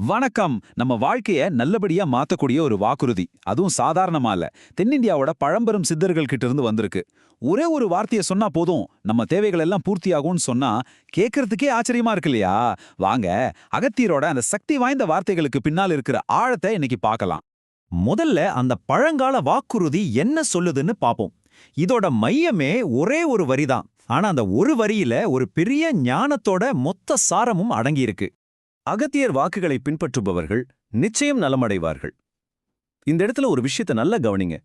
வணக்கம். நம்ம வாழ்க்கைய நல்லபடியா மாத்தக்கூடிய ஒரு வாக்குறுதி, அதுவும் சாதாரணமா இல்ல. தென்னிந்தியாவோட பழம்பெரும் சித்தர்கள் கிட்ட இருந்து வந்திருக்கு. ஒரே ஒரு வார்த்தைய சொன்னா போதும், நம்ம தேவைகள் எல்லாம் பூர்த்தியாகும்னு சொன்னா கேட்கறதுக்கே ஆச்சரியமா இருக்கு இல்லையா? வாங்க, அகத்தியரோட அந்த சக்தி வாய்ந்த வார்த்தைகளுக்கு பின்னால் இருக்கிற ஆழத்தை இன்னைக்கு பார்க்கலாம். முதல்ல அந்த பழங்கால வாக்குறுதி என்ன சொல்லுதுன்னு பாப்போம். இதோட மையமே ஒரே ஒரு வரிதான். ஆனா அந்த ஒரு வரியில ஒரு பெரிய ஞானத்தோட மொத்த சாரமும் அடங்கியிருக்கு. அகத்தியர் வாக்குகளை பின்பற்றுபவர்கள் நிச்சயம் நலமடைவார்கள். இந்த இடத்துல ஒரு விஷயத்தை நல்லா கவனிங்க.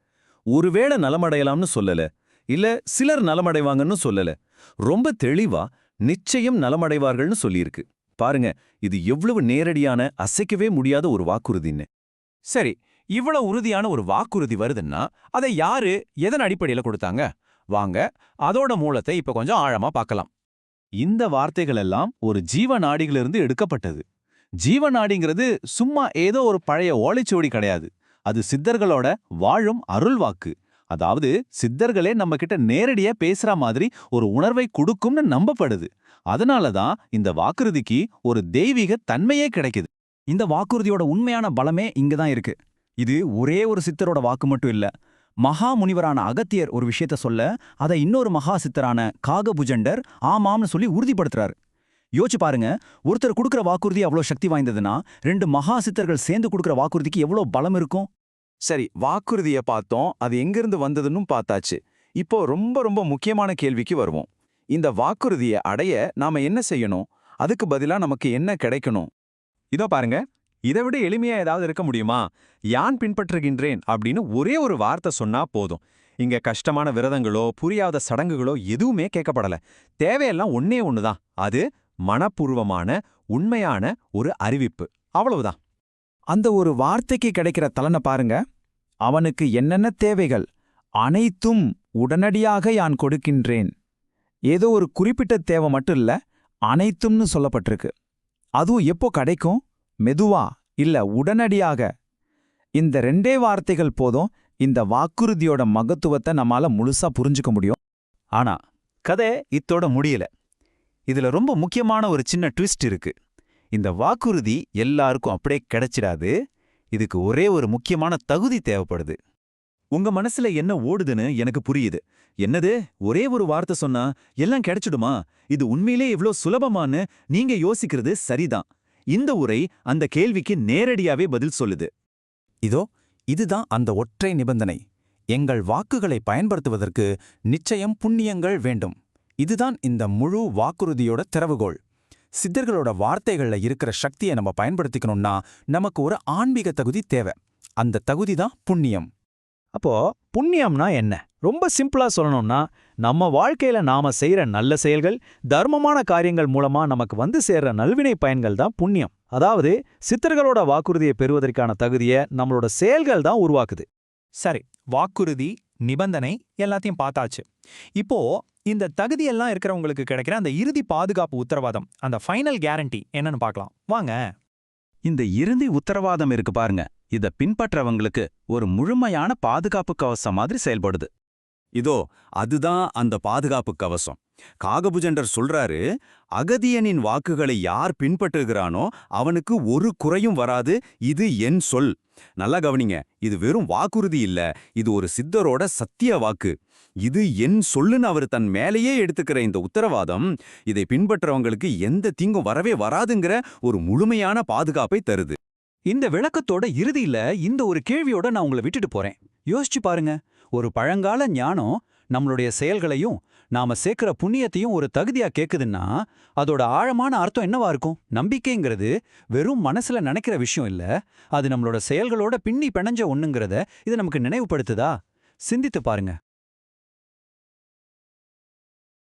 ஒருவேளை நலமடையலாம்னு சொல்லல, இல்ல சிலர் நலமடைவாங்கன்னு சொல்லல. ரொம்ப தெளிவா நிச்சயம் நலமடைவார்கள்னு சொல்லியிருக்கு. பாருங்க, இது எவ்வளவு நேரடியான, அசைக்கவே முடியாத ஒரு வாக்குறுதின்னு. சரி, இவ்வளவு உறுதியான ஒரு வாக்குறுதி வருதுன்னா அதை யாரு எதன் அடிப்படையில கொடுத்தாங்க? வாங்க, அதோட மூலத்தை இப்ப கொஞ்சம் ஆழமா பார்க்கலாம். இந்த வார்த்தைகள் எல்லாம் ஒரு ஜீவநாடியிலிருந்து எடுக்கப்பட்டது. ஜீவநாடிங்கிறது சும்மா ஏதோ ஒரு பழைய ஓலைச்சுவடி கிடையாது. அது சித்தர்களோட வாழும் அருள் வாக்கு. அதாவது சித்தர்களே நம்ம கிட்ட நேரடியா பேசுற மாதிரி ஒரு உணர்வை கொடுக்கும்னு நம்பப்படுது. அதனாலதான் இந்த வாக்குறுதிக்கு ஒரு தெய்வீக தன்மையே கிடைக்குது. இந்த வாக்குறுதியோட உண்மையான பலமே இங்கதான் இருக்கு. இது ஒரே ஒரு சித்தரோட வாக்கு மட்டும் இல்ல. மகா முனிவரான அகத்தியர் ஒரு விஷயத்த சொல்ல, அதை இன்னொரு மகா சித்தரான காகபுஜண்டர் ஆமாம்னு சொல்லி உறுதிப்படுத்துறாரு. யோசிச்சு பாருங்க, ஒருத்தர் கொடுக்குற வாக்குறுதி அவ்வளோ சக்தி வாய்ந்ததுன்னா, ரெண்டு மகா சித்தர்கள் சேர்ந்து கொடுக்குற வாக்குறுதிக்கு எவ்வளோ பலம் இருக்கும்? சரி, வாக்குறுதிய பார்த்தோம், அது எங்கிருந்து வந்ததுன்னு பார்த்தாச்சு. இப்போ ரொம்ப ரொம்ப முக்கியமான கேள்விக்கு வருவோம். இந்த வாக்குறுதியை அடைய நாம என்ன செய்யணும்? அதுக்கு பதிலா நமக்கு என்ன கிடைக்கணும்? இதோ பாருங்க, இதை விட எளிமையா ஏதாவது இருக்க முடியுமா? யான் பின்பற்றுகின்றேன் அப்படின்னு ஒரே ஒரு வார்த்தை சொன்னா போதும். இங்க கஷ்டமான விரதங்களோ புரியாத சடங்குகளோ எதுவுமே கேட்கப்படல. தேவையெல்லாம் ஒன்னே ஒண்ணுதான். அது மனப்பூர்வமான உண்மையான ஒரு அறிவிப்பு. அவ்வளவுதான். அந்த ஒரு வார்த்தைக்கு கிடைக்கிற பலனை பாருங்க. அவனுக்கு என்னென்ன தேவைகள் அனைத்தும் உடனடியாக யான் கொடுக்கின்றேன். ஏதோ ஒரு குறிப்பிட்ட தேவை மட்டும் இல்ல, அனைத்தும்னு சொல்லப்பட்டிருக்கு. அதுவும் எப்போ கிடைக்கும்? மெதுவா, இல்ல உடனடியாக. இந்த ரெண்டே வார்த்தைகள் போதும் இந்த வாக்குறுதியோட மகத்துவத்தை நம்மால முழுசா புரிஞ்சுக்க முடியும். ஆனா கதை இத்தோட முடியல. இதுல ரொம்ப முக்கியமான ஒரு சின்ன ட்விஸ்ட் இருக்கு. இந்த வாக்குறுதி எல்லாருக்கும் அப்படியே கிடைச்சிடாது. இதுக்கு ஒரே ஒரு முக்கியமான தகுதி தேவைப்படுது. உங்க மனசுல என்ன ஓடுதுன்னு எனக்கு புரியுது. என்னது, ஒரே ஒரு வார்த்தை சொன்னா எல்லாம் கிடைச்சிடுமா? இது உண்மையிலே இவ்ளோ சுலபமான்னு நீங்க யோசிக்கிறது சரிதான். இந்த உரை அந்த கேள்விக்கு நேரடியாவே பதில் சொல்லுது. இதோ இதுதான் அந்த ஒற்றை நிபந்தனை. எங்கள் வாக்குகளை பயன்படுத்துவதற்கு நிச்சயம் புண்ணியங்கள் வேண்டும். இதுதான் இந்த முழு வாக்குறுதியோட திறவுகோள். சித்தர்களோட வார்த்தைகள்ல இருக்கிற சக்தியை நம்ம பயன்படுத்திக்கணும்னா நமக்கு ஒரு ஆன்மீக தகுதி தேவை. அந்த தகுதி தான் புண்ணியம். அப்போ புண்ணியம்னா என்ன? ரொம்ப சிம்பிளா சொல்லணும்னா, நம்ம வாழ்க்கையில நாம செய்யற நல்ல செயல்கள், தர்மமான காரியங்கள் மூலமா நமக்கு வந்து சேர்ற நல்வினை பயன்கள் தான் புண்ணியம். அதாவது சித்தர்களோட வாக்குறுதியை பெறுவதற்கான தகுதியை நம்மளோட செயல்கள் தான் உருவாக்குது. சரி, வாக்குறுதி, நிபந்தனை எல்லாத்தையும் பார்த்தாச்சு. இப்போ இந்த தகுதியெல்லாம் இருக்கிறவங்களுக்கு கிடைக்கிற அந்த இறுதி பாதுகாப்பு உத்தரவாதம், அந்த ஃபைனல் கேரண்டி என்னன்னு பார்க்கலாம் வாங்க. இந்த இறுதி உத்தரவாதம் இருக்கு பாருங்க, இத பின்பற்றவங்களுக்கு ஒரு முழுமையான பாதுகாப்பு கவசம் மாதிரி செயல்படுது. இதோ அதுதான் அந்த பாதுகாப்பு கவசம். காகபுஜண்டர் சொல்றாரு, அகதியனின் வாக்குகளை யார் பின்பற்றுகிறானோ அவனுக்கு ஒரு குறையும் வராது, இது என் சொல். நல்லா கவனிங்க, இது வெறும் வாக்குறுதி இல்ல, இது ஒரு சித்தரோட சத்திய வாக்கு. இது என் சொல்லுன்னு அவர் தன் மேலேயே எடுத்துக்கிற இந்த உத்தரவாதம், இதை பின்பற்றவங்களுக்கு எந்த தீங்கும் வரவே வராதுங்கிற ஒரு முழுமையான பாதுகாப்பை தருது. இந்த விளக்கத்தோட இறுதியில இந்த ஒரு கேள்வியோட நான் உங்களை விட்டுட்டு போறேன். யோசிச்சு பாருங்க, ஒரு பழங்கால ஞானம் நம்மளுடைய செயல்களையும் நாம சேர்க்கிற புண்ணியத்தையும் ஒரு தகுதியா கேக்குதுன்னா, அதோட ஆழமான அர்த்தம் என்னவா இருக்கும்? நம்பிக்கைங்கிறது வெறும் மனசுல நினைக்கிற விஷயம் இல்ல, அது நம்மளோட செயல்களோட பின்னி பிணைஞ்ச ஒண்ணுங்கிறத இது நமக்கு நினைவுபடுத்துதா? சிந்தித்து பாருங்க.